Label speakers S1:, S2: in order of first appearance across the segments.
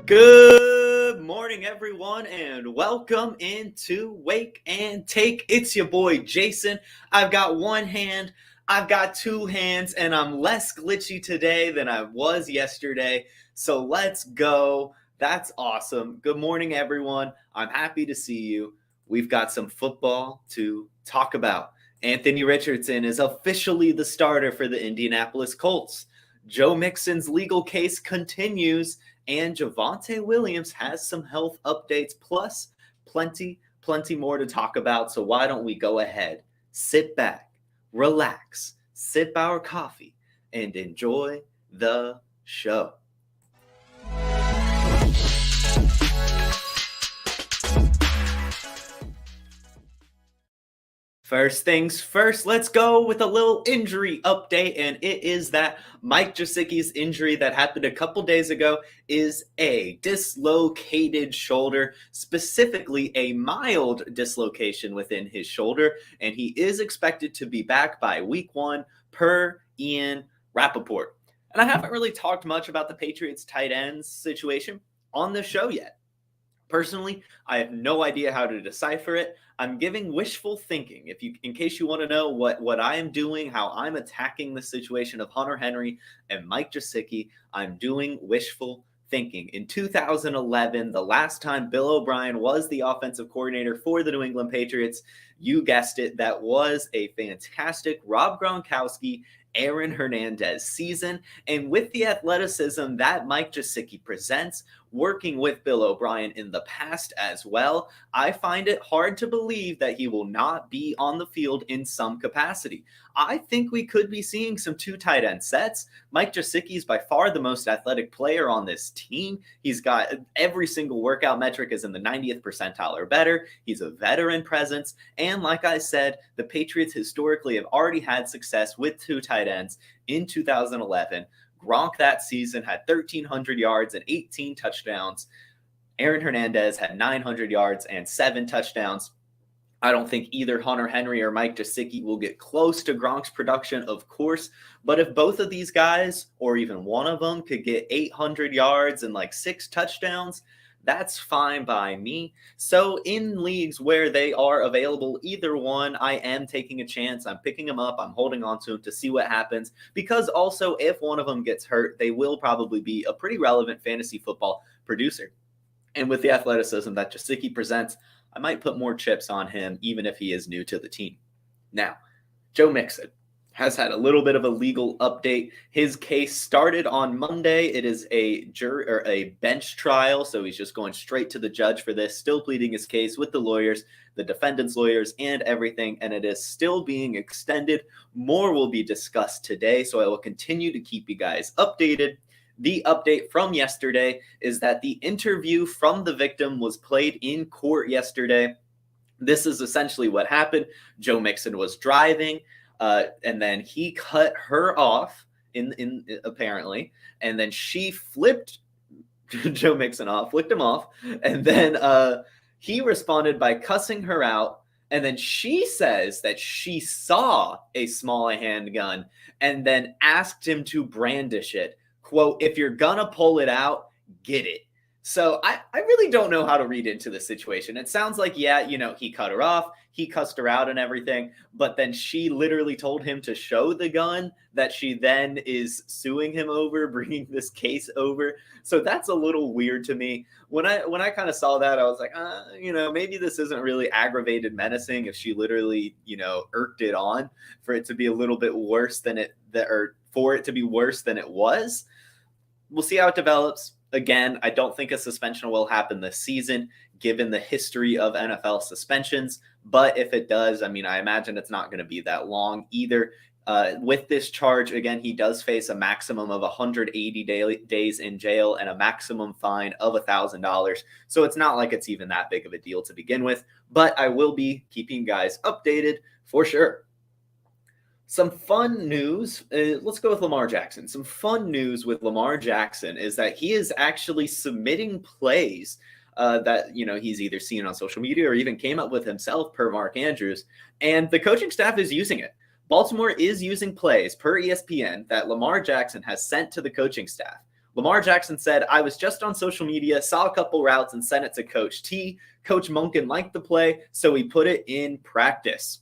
S1: Good morning, everyone, and welcome into Wake and Take. It's your boy, Jason. I've got one hand, I've got two hands, and I'm less glitchy today than I was yesterday. So let's go. That's awesome. Good morning, everyone. I'm happy to see you. We've got some football to talk about. Anthony Richardson is officially the starter for the Indianapolis Colts. Joe Mixon's legal case continues, and Javonte Williams has some health updates, plus plenty more to talk about. So why don't we go ahead, sit back, relax, sip our coffee, and enjoy the show. First things first, let's go with a little injury update, and it is that Mike Gesicki's injury that happened a couple days ago is a dislocated shoulder, specifically a mild dislocation within his shoulder, and he is expected to be back by week 1 per Ian Rappaport. And I haven't really talked much about the Patriots tight ends situation on this show yet. Personally, I have no idea how to decipher it. I'm giving wishful thinking. In case you want to know what I am doing, how I'm attacking the situation of Hunter Henry and Mike Gesicki, I'm doing wishful thinking. In 2011, the last time Bill O'Brien was the offensive coordinator for the New England Patriots, you guessed it, that was a fantastic Rob Gronkowski, Aaron Hernandez season. And with the athleticism that Mike Gesicki presents, working with Bill O'Brien in the past as well, I find it hard to believe that he will not be on the field in some capacity. I think we could be seeing some two tight end sets. Mike Gesicki is by far the most athletic player on this team. He's got every single workout metric is in the 90th percentile or better. He's a veteran presence. And like I said, the Patriots historically have already had success with two tight ends in 2011. Gronk that season had 1,300 yards and 18 touchdowns. Aaron Hernandez had 900 yards and 7 touchdowns. I don't think either Hunter Henry or Mike Gesicki will get close to Gronk's production, of course. But if both of these guys, or even one of them, could get 800 yards and like 6 touchdowns, that's fine by me. So in leagues where they are available, either one, I am taking a chance. I'm picking them up. I'm holding on to them to see what happens. Because also, if one of them gets hurt, they will probably be a pretty relevant fantasy football producer. And with the athleticism that Gesicki presents, I might put more chips on him, even if he is new to the team. Now, Joe Mixon has had a little bit of a legal update. His case started on Monday. It is a bench trial, so he's just going straight to the judge for this, still pleading his case with the lawyers, the defendant's lawyers, and everything, and it is still being extended. More will be discussed today, so I will continue to keep you guys updated. The update from yesterday is that the interview from the victim was played in court yesterday. This is essentially what happened. Joe Mixon was driving. And then he cut her off in apparently, and then she flipped Joe Mixon off, flicked him off, and then he responded by cussing her out. And then she says that she saw a small handgun and then asked him to brandish it. Quote, "If you're gonna pull it out, get it." So I really don't know how to read into the situation. It sounds like, yeah, he cut her off, he cussed her out and everything, but then she literally told him to show the gun that she then is suing him over, bringing this case over. So that's a little weird to me. When I kind of saw that, I was like, maybe this isn't really aggravated menacing if she literally, irked it on for it to be a little bit worse than for it to be worse than it was. We'll see how it develops. Again, I don't think a suspension will happen this season, given the history of NFL suspensions. But if it does, I imagine it's not going to be that long either. With this charge, again, he does face a maximum of 180 days in jail and a maximum fine of $1,000. So it's not like it's even that big of a deal to begin with. But I will be keeping you guys updated for sure. Some fun news. Let's go with Lamar Jackson. Some fun news with Lamar Jackson is that he is actually submitting plays that he's either seen on social media or even came up with himself per Mark Andrews, and the coaching staff is using it. Baltimore is using plays per ESPN that Lamar Jackson has sent to the coaching staff. Lamar Jackson said, "I was just on social media, saw a couple routes and sent it to Coach T. Coach Monken liked the play, so he put it in practice."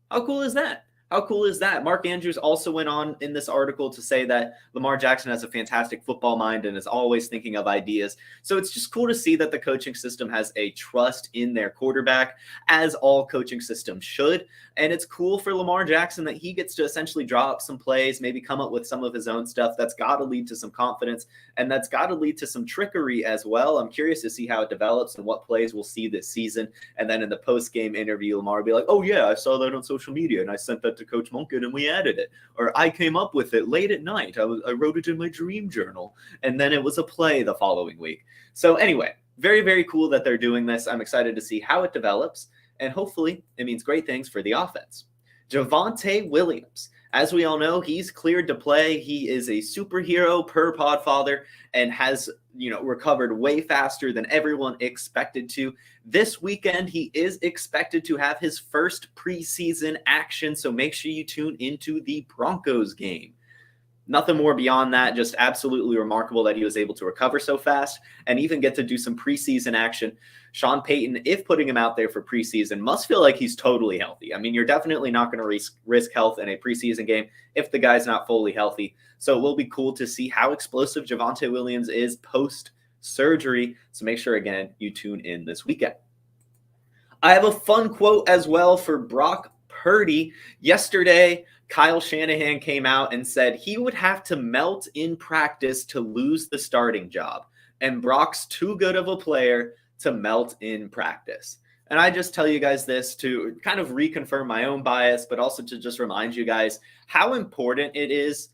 S1: How cool is that? How cool is that? Mark Andrews also went on in this article to say that Lamar Jackson has a fantastic football mind and is always thinking of ideas. So it's just cool to see that the coaching system has a trust in their quarterback, as all coaching systems should. And it's cool for Lamar Jackson that he gets to essentially draw up some plays, maybe come up with some of his own stuff. That's got to lead to some confidence, and that's got to lead to some trickery as well. I'm curious to see how it develops and what plays we'll see this season. And then in the post-game interview, Lamar will be like, "Oh yeah, I saw that on social media and I sent that to Coach Monken and we added it," or "I came up with it late at night. I wrote it in my dream journal and then it was a play the following week." So anyway, very, very cool that they're doing this. I'm excited to see how it develops, and hopefully it means great things for the offense. Javonte Williams, as we all know, he's cleared to play. He is a superhero per Podfather and has, recovered way faster than everyone expected to. This weekend, he is expected to have his first preseason action, so make sure you tune into the Broncos game. Nothing more beyond that. Just absolutely remarkable that he was able to recover so fast and even get to do some preseason action. Sean Payton, if putting him out there for preseason, must feel like he's totally healthy. I mean, you're definitely not going to risk health in a preseason game if the guy's not fully healthy. So it will be cool to see how explosive Javonte Williams is post-surgery. So make sure, again, you tune in this weekend. I have a fun quote as well for Brock Purdy. Yesterday, Kyle Shanahan came out and said he would have to melt in practice to lose the starting job. And Brock's too good of a player to melt in practice. And I just tell you guys this to kind of reconfirm my own bias, but also to just remind you guys how important it is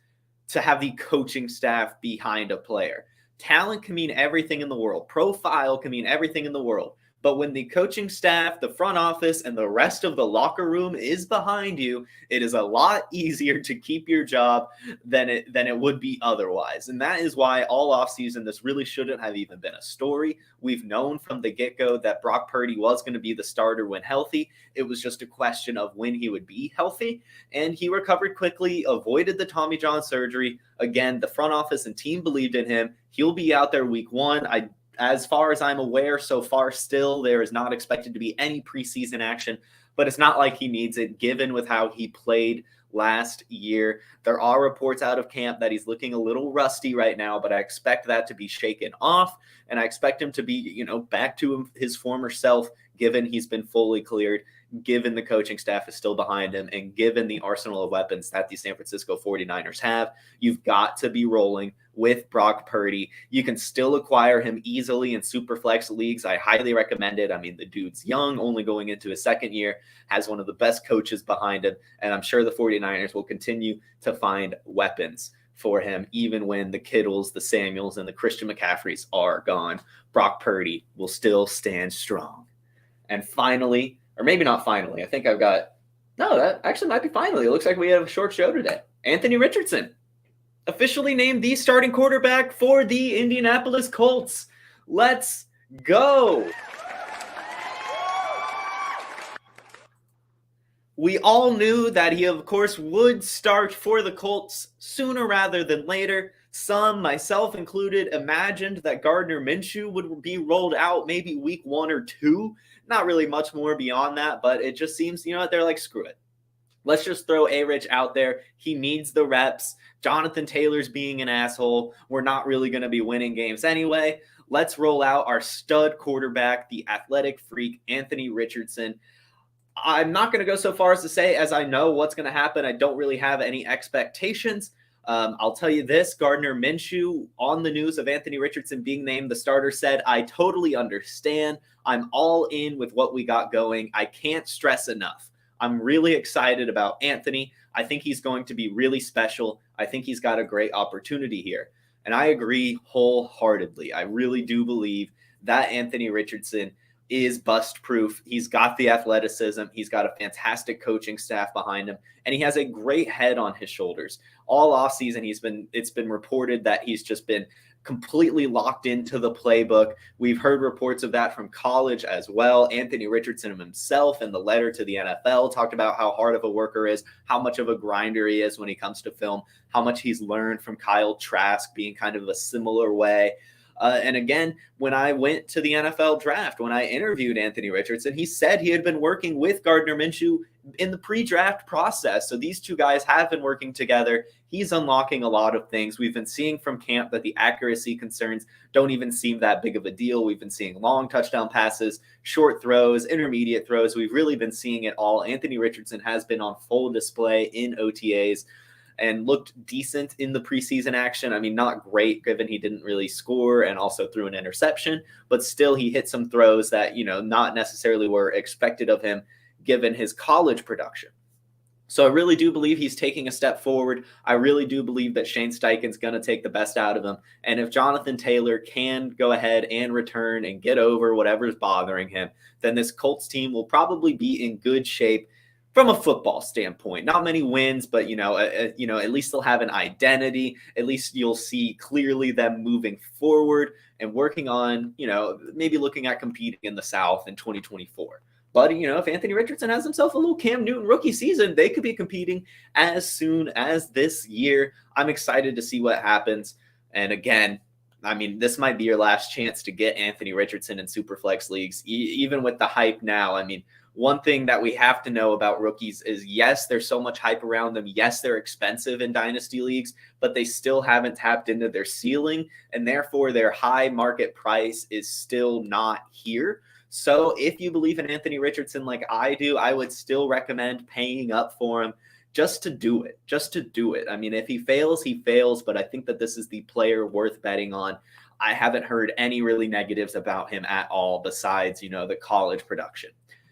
S1: to have the coaching staff behind a player. Talent can mean everything in the world. Profile can mean everything in the world. But when the coaching staff, the front office, and the rest of the locker room is behind you, it is a lot easier to keep your job than it would be otherwise. And that is why all offseason, this really shouldn't have even been a story. We've known from the get-go that Brock Purdy was going to be the starter when healthy. It was just a question of when he would be healthy. And he recovered quickly, avoided the Tommy John surgery. Again, the front office and team believed in him. He'll be out there week 1. As far as I'm aware, so far still, there is not expected to be any preseason action, but it's not like he needs it, given with how he played last year. There are reports out of camp that he's looking a little rusty right now, but I expect that to be shaken off, and I expect him to be, back to his former self, given he's been fully cleared, given the coaching staff is still behind him, and given the arsenal of weapons that the San Francisco 49ers have. You've got to be rolling with Brock Purdy. You can still acquire him easily in Superflex leagues. I highly recommend it. I mean, the dude's young, only going into his second year, has one of the best coaches behind him, and I'm sure the 49ers will continue to find weapons for him, even when the Kittles, the Samuels, and the Christian McCaffreys are gone. Brock Purdy will still stand strong. And finally, or maybe not finally, I think that actually might be finally. It looks like we have a short show today. Anthony Richardson, officially named the starting quarterback for the Indianapolis Colts. Let's go. We all knew that he, of course, would start for the Colts sooner rather than later. Some, myself included, imagined that Gardner Minshew would be rolled out maybe week 1 or 2. Not really much more beyond that, but it just seems, they're like, screw it. Let's just throw A-Rich out there. He needs the reps. Jonathan Taylor's being an asshole. We're not really going to be winning games anyway. Let's roll out our stud quarterback, the athletic freak, Anthony Richardson. I'm not going to go so far as to say, as I know what's going to happen, I don't really have any expectations. I'll tell you this, Gardner Minshew, on the news of Anthony Richardson being named the starter, said, I totally understand. I'm all in with what we got going. I can't stress enough. I'm really excited about Anthony. I think he's going to be really special. I think he's got a great opportunity here. And I agree wholeheartedly. I really do believe that Anthony Richardson is bust proof. He's got the athleticism. He's got a fantastic coaching staff behind him, and he has a great head on his shoulders. All offseason, it's been reported that he's just been completely locked into the playbook. We've heard reports of that from college as well. Anthony Richardson himself, in the letter to the NFL, talked about how hard of a worker is, how much of a grinder he is when he comes to film, how much he's learned from Kyle Trask being kind of a similar way. And again, when I went to the NFL draft, when I interviewed Anthony Richardson, he said he had been working with Gardner Minshew in the pre-draft process. So these two guys have been working together. He's unlocking a lot of things. We've been seeing from camp that the accuracy concerns don't even seem that big of a deal. We've been seeing long touchdown passes, short throws, intermediate throws. We've really been seeing it all. Anthony Richardson has been on full display in OTAs and looked decent in the preseason action. I mean, not great given he didn't really score and also threw an interception, but still he hit some throws that, not necessarily were expected of him given his college production. So I really do believe he's taking a step forward. I really do believe that Shane Steichen's going to take the best out of him. And if Jonathan Taylor can go ahead and return and get over whatever's bothering him, then this Colts team will probably be in good shape from a football standpoint. Not many wins, but at least they'll have an identity. At least you'll see clearly them moving forward and working on, maybe looking at competing in the South in 2024. But, if Anthony Richardson has himself a little Cam Newton rookie season, they could be competing as soon as this year. I'm excited to see what happens. And again, this might be your last chance to get Anthony Richardson in Superflex leagues, even with the hype now. One thing that we have to know about rookies is, yes, there's so much hype around them. Yes, they're expensive in dynasty leagues, but they still haven't tapped into their ceiling, and therefore their high market price is still not here. So if you believe in Anthony Richardson like I do, I would still recommend paying up for him just to do it. If he fails, he fails, but I think that this is the player worth betting on. I haven't heard any really negatives about him at all besides, the college production.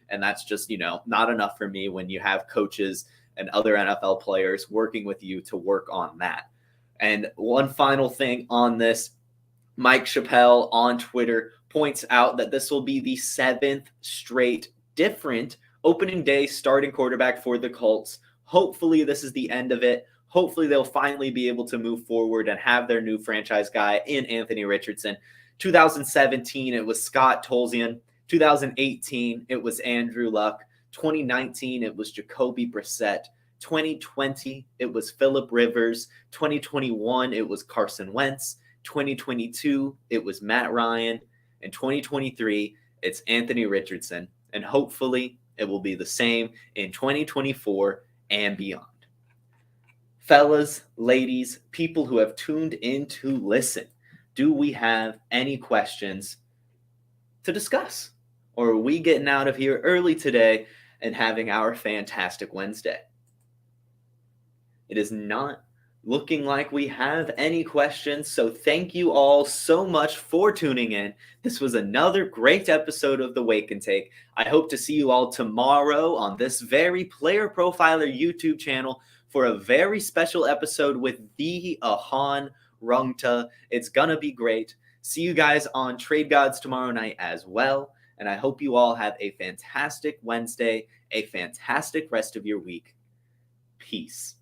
S1: And that's just, not enough for me when you have coaches and other NFL players working with you to work on that. And one final thing on this, Mike Chappelle on Twitter points out that this will be the 7th straight different opening day starting quarterback for the Colts. Hopefully this is the end of it. Hopefully they'll finally be able to move forward and have their new franchise guy in Anthony Richardson. 2017, it was Scott Tolzien. 2018, it was Andrew Luck. 2019, it was Jacoby Brissett. 2020, it was Phillip Rivers. 2021, it was Carson Wentz. 2022, it was Matt Ryan. And 2023, it's Anthony Richardson. And hopefully it will be the same in 2024 and beyond. Fellas, ladies, people who have tuned in to listen, do we have any questions to discuss? Or are we getting out of here early today and having our fantastic Wednesday? It is not looking like we have any questions, so thank you all so much for tuning in. This was another great episode of the Wake and Take. I hope to see you all tomorrow on this very Player Profiler YouTube channel for a very special episode with the Ahan Rungta. It's gonna be great. See you guys on Trade Gods tomorrow night as well. And I hope you all have a fantastic Wednesday, a fantastic rest of your week. Peace.